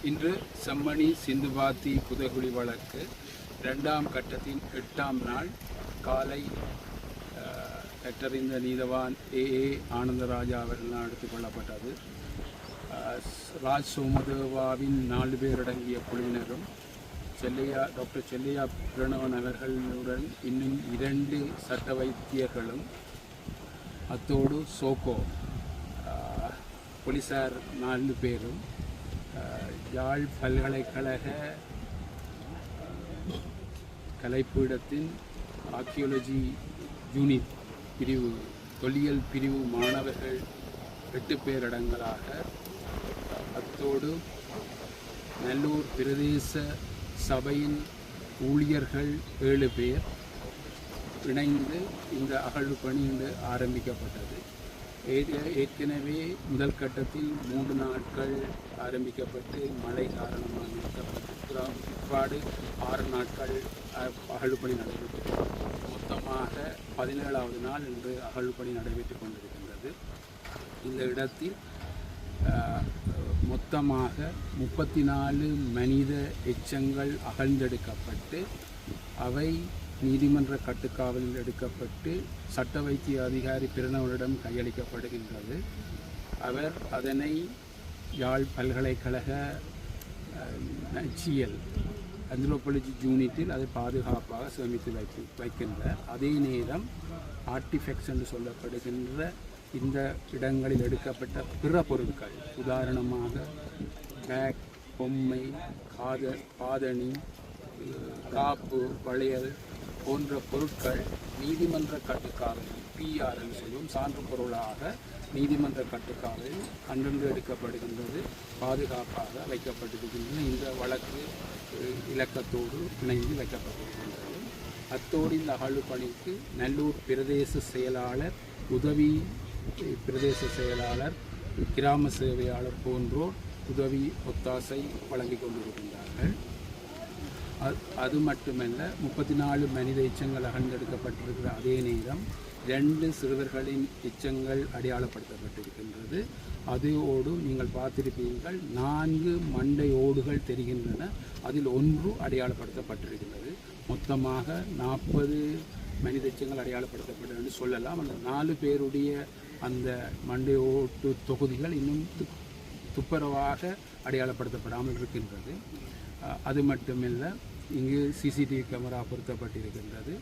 இன்று செம்மணி சிந்துபாத்தி புதைகுழி வழக்கு 2ஆம் கட்டத்தின் 8ஆம் நாள் காலை கற்றறிந்த நீதவான் ஏ ஆனந்தராஜா அவர்களால் எடுத்துக் கொள்ளப்பட்டது. ராஜ் சோமதேவாவின் 4 பேர் அடங்கிய குழுவினரும் டாக்டர் செல்லையா பிரணவன் அவர்களுடன் இன்னும் 2 சட்ட வைத்தியர்களும் அத்தோடு சோகோ போலீசார் 4 பேரும் யாழ் பல்கலைக்கழக கலைப்பீடத்தின் ஆர்கியோலஜி யூனிட் பிரிவு தொல்லியல் பிரிவு மாணவர்கள் 8 பேரடங்களாக அத்தோடு நல்லூர் பிரதேச சபையின் ஊழியர்கள் 7 பேர் இணைந்து இந்த அகழ்வு பணி இன்று ஆரம்பிக்கப்பட்டது. ஏற்கனவே முதல் கட்டத்தில் 3 நாட்கள் ஆரம்பிக்கப்பட்டு மழை காரணமாக நிறுத்தப்பட்டு பிற்பாடு 6 நாட்கள் அகழ்வு பணி நடைபெற்றது. மொத்தமாக 17வது நாள் இன்று அகழ்வு பணி நடைபெற்றுக் கொண்டிருக்கின்றது. இந்த இடத்தில் மொத்தமாக 34 மனித எச்சங்கள் அகழ்ந்தெடுக்கப்பட்டு அவை நீதிமன்ற கட்டுக்காவலில் எடுக்கப்பட்டு சட்ட வைத்திய அதிகாரி பிரணவனிடம் கையளிக்கப்படுகின்றது. அவர் அதனை யாழ் பல்கலைக்கழக நச்சியல் ஆந்த்ரோபாலஜி யூனிட்டில் அதை பாதுகாப்பாக சேமித்து வைக்கின்றார். அதே நேரம் ஆர்டிஃபெக்ட்ஸ் என்று சொல்லப்படுகின்ற இந்த இடங்களில் எடுக்கப்பட்ட பிற பொருட்கள், உதாரணமாக பேக், பொம்மை, பாதணி, காப்பு, வளையல் போன்ற பொருட்கள் நீதிமன்ற கட்டுக்காவலில் பிஆர் என்று சொல்லும் சான்று பொருளாக நீதிமன்ற கட்டுக்காவலில் அன்றன்று எடுக்கப்படுகின்றது, பாதுகாப்பாக வைக்கப்பட்டிருக்கின்றன. இந்த வழக்கு இலக்கத்தோடு இணைந்து வைக்கப்பட்டிருக்கின்றது. அத்தோடு இந்த அகழ்வு பணிக்கு நல்லூர் பிரதேச செயலாளர், உதவி பிரதேச செயலாளர், கிராம சேவையாளர் போன்றோர் உதவி ஒத்தாசை வழங்கிக் கொண்டிருக்கின்றார்கள். அது மட்டுமல்ல, 34 மனித எச்சங்கள் அகழ்ந்தெடுக்கப்பட்டிருக்கிற அதே நேரம் 2 சிறுவர்களின் எச்சங்கள் அடையாளப்படுத்தப்பட்டிருக்கின்றது. அதோடு நீங்கள் பார்த்திருப்பீர்கள் 4 மண்டை ஓடுகள் தெரிகின்றன. அதில் 1 அடையாளப்படுத்தப்பட்டிருக்கின்றது. மொத்தமாக 40 மனித எச்சங்கள் அடையாளப்படுத்தப்பட்டது என்று சொல்லலாம். அந்த 4 பேருடைய அந்த மண்டை ஓட்டு தொகுதிகள் இன்னும் துப்புரவாக அடையாளப்படுத்தப்படாமல் இருக்கின்றது. அது மட்டுமல்ல, இங்கு சிசிடிவி கேமரா பொருத்தப்பட்டிருக்கின்றது.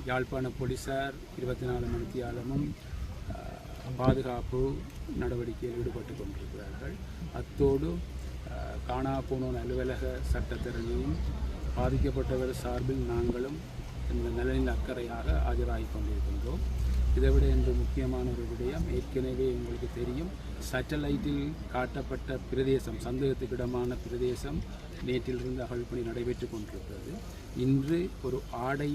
யாழ்ப்பாண போலீசார் 24 மணித்தியாலமும் பாதுகாப்பு நடவடிக்கையில் ஈடுபட்டு கொண்டிருக்கிறார்கள். அத்தோடு காணா போனோர் அலுவலக சட்டத்தரணியும் பாதிக்கப்பட்டவர் சார்பில் நாங்களும் இந்த நலனில் அக்கறையாக ஆஜராகி கொண்டிருக்கின்றோம். இதைவிட இன்று முக்கியமான ஒரு விடயம், ஏற்கனவே உங்களுக்கு தெரியும், சேட்டலைட்டில் காட்டப்பட்ட பிரதேசம், சந்தேகத்துக்கிடமான பிரதேசம் நேற்றிலிருந்து அகழ்வுப்பணி நடைபெற்று கொண்டிருக்கிறது. இன்று ஒரு ஆடை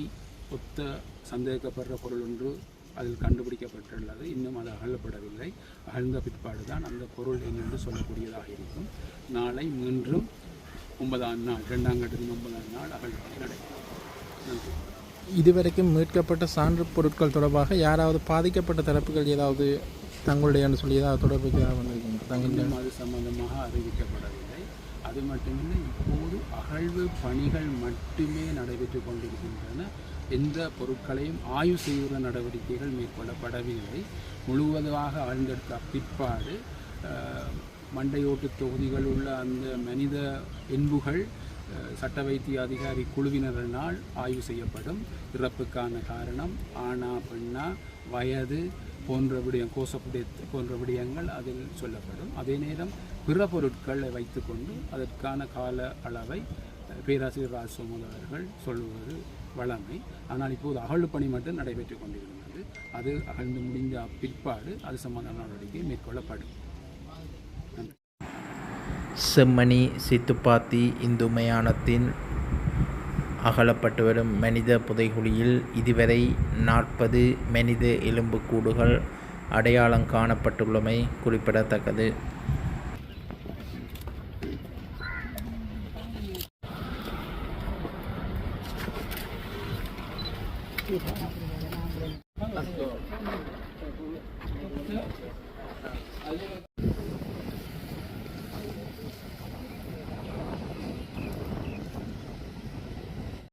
ஒத்த சந்தேகப்படுற பொருள் ஒன்று அதில் கண்டுபிடிக்கப்பட்டுள்ளது. இன்னும் அது அகழப்படவில்லை. அகழ்ந்த பிற்பாடு தான் அந்த பொருள் என்னென்று சொல்லக்கூடியதாக இருக்கும். நாளை மீண்டும் 9ஆம் நாள், 2ஆம் கட்டத்தின் 9ஆம் நாள் அகழ்வுப்பணி நடைபெறும். நன்றி. இதுவரைக்கும் மீட்கப்பட்ட சான்று பொருட்கள் தொடர்பாக யாராவது பாதிக்கப்பட்ட தரப்புகள் ஏதாவது தங்களுடைய சொல்லி ஏதாவது தொடர்பு வந்திருக்கின்றன? அது சம்பந்தமாக அறிவிக்கப்படவில்லை. அது மட்டுமில்லை, இப்போது அகழ்வு பணிகள் மட்டுமே நடைபெற்று கொண்டிருக்கின்றன. எந்த பொருட்களையும் ஆய்வு செய்கிற நடவடிக்கைகள் மேற்கொள்ளப்படவில்லை. முழுவதாக ஆழ்ந்தெடுத்த பிற்பாடு மண்டையோட்டு தொகுதிகள் உள்ள அந்த மனித எண்புகள் சட்ட வைத்திய அதிகாரி குழுவினரினால் ஆய்வு செய்யப்படும். இறப்புக்கான காரணம், ஆணா பெண்ணா, வயது போன்ற விடயம், கோசப்புடைய போன்ற விடயங்கள் அதில் சொல்லப்படும். அதே நேரம் பிற பொருட்களை வைத்துக்கொண்டு அதற்கான கால அளவை பேராசிரியர் ராஜ் சோமன் அவர்கள் சொல்லுவது வழமை. ஆனால் இப்போது அகழ்வு பணி மட்டும் நடைபெற்று கொண்டிருக்கிறது. அது அகழ்ந்து முடிந்த பிற்பாடு அது சம்பந்தமான நடவடிக்கை மேற்கொள்ளப்படும். செம்மணி சித்துப்பாத்தி இந்து மயானத்தின் அகலப்பட்டு வரும் மனித புதைகுழியில் இதுவரை 40 மனித எலும்புக்கூடுகள் அடையாளம் காணப்பட்டுள்ளமை குறிப்பிடத்தக்கது. Thank you.